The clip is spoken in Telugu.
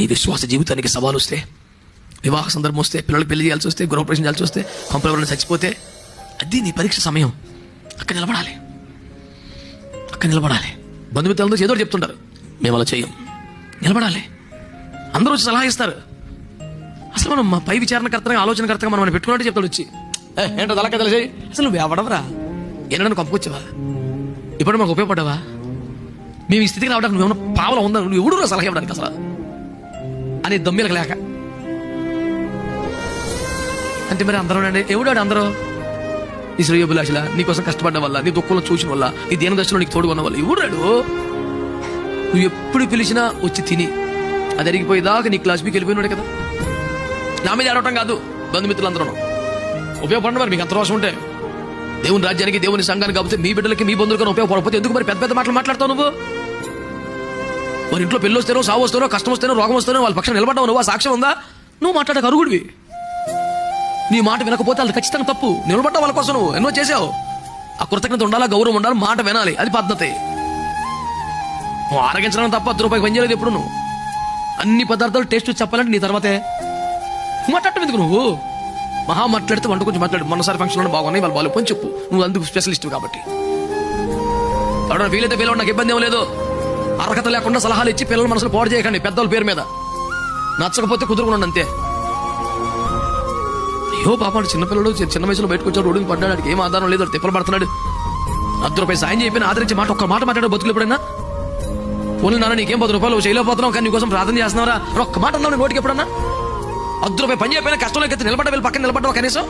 నీ విశ్వాస జీవితానికి సవాలు వస్తే, వివాహ సందర్భం వస్తే, పిల్లలకి పెళ్లి చేయాల్సి వస్తే, గృహప్రవేశం చేయాల్సి వస్తే, కంపెనీ ఎవరైనా చచ్చిపోతే, అది నీ పరీక్ష సమయం. అక్కడ నిలబడాలి. బంధుమిత్రులందరూ ఏదో చెప్తుంటారు, మేము అలా చెయ్యం. నిలబడాలి. అందరూ వచ్చి సలహా ఇస్తారు. అసలు మనం మా పై విచారణకర్తగా, ఆలోచనకర్తగా మనం పెట్టుకున్నట్టు చెప్తాడు వచ్చి, ఏంటో అలా కదా చెయ్యి. అసలు నువ్వు ఎవడవరా? ఏనాడు కంపుకొచ్చావా? ఇప్పుడు మాకు ఉపయోగపడ్డావా? మేము ఈ స్థితికి రావడానికి నువ్వేమన్నా పావలా ఉందా? నువ్వు ఎవడు సలహా ఇవ్వడానికి అసలు అని దమ్మిలకు లేక అంటే మరి అందరూ అండి ఎవడాడు? అందరూ నీ శ్రేయోభిలాషల, నీకోసం కష్టపడ్డ వల్ల, నీ దుఃఖంలో చూసిన వల్ల, నీ దేని దశలో నీకు తోడు ఉన్న వల్ల ఎవడాడు? నువ్వు ఎప్పుడు పిలిచినా వచ్చి తిని అది అరిగిపోయేదాకా నీ క్లాస్ మీకు వెళ్ళిపోయినాడు కదా. నా మీద ఆడటం కాదు, బంధుమిత్రులందరూ ఉపయోగపడిన మరి మీకు అంత రోషం ఉంటే దేవుని రాజ్యానికి, దేవుని సంఘానికి కాకపోతే మీ బిడ్డలకి, మీ బంధువులకి ఉపయోగపడకపోతే ఎందుకు మరి పెద్ద పెద్ద మాటలు మాట్లాడతావు నువ్వు? వారి ఇంట్లో పెళ్లి వస్తేనో, సావు వస్తేనో, కష్టం వస్తేనో, రోగం వస్తేనో వాళ్ళ పక్షం నిలబడ్డావు నువ్వు. ఆ సాక్ష్యం ఉందా? నువ్వు మాట్లాడక అరుగుడివి. నీ మాట వినకపోతే అది ఖచ్చితంగా తప్పు. నిలబడ్డావు వాళ్ళ కోసం, నువ్వు ఎన్నో చేసావు. ఆ కృతజ్ఞత ఉండాలా, గౌరవం ఉండాలి, మాట వినాలి, అది పద్ధతి. నువ్వు ఆరగించడం తప్ప 10 రూపాయలు పనిచేయలేదు ఎప్పుడు. నువ్వు అన్ని పదార్థాలు టేస్ట్ చెప్పాలంటే నీ తర్వాతే మాట్లాడటం ఎందుకు? నువ్వు మహా మాట్లాడితే వంట కొంచెం మాట్లాడు. మొన్నసారి ఫంక్షన్లో బాగున్నాయి, వాళ్ళు బాగా పని చెప్పు. నువ్వు అందుకు స్పెషలిస్ట్ కాబట్టి. ఎవడన్నా వీలైతే వీళ్ళు నాకు ఇబ్బంది ఏం లేదు. అర్హత లేకుండా సలహాలు ఇచ్చి పిల్లల మనసులు పాడు చేయకండి పెద్దల పేరు మీద. నచ్చకపోతే కుదురుకున్నాడు అంతే. అయ్యో పాపాడు చిన్నపిల్లడు చిన్న వయసులో బయటకు వచ్చాడు, రోడ్డుకి పడ్డాడు, ఏం ఆధారం లేదు, తిప్పలు పడుతున్నాడు. 10 రూపాయలు సాయం చెప్పిన ఆదరించి మాట ఒక్క మాట మాట్లాడు బతుకులు ఎప్పుడైనా? పోనీ నాన్న నీకేం 10 రూపాయలు చేయలేకపోతున్నావు కానీ నీకోసం ప్రార్థన చేస్తున్నారా ఒక్క మాట అన్నావు నోటికి ఎప్పుడన్నా? 10 రూపాయలు పని చెప్పినా కష్టంలోకి నిలబడ్డ వీళ్ళు పక్కన నిలబడ్డావు కనీసం.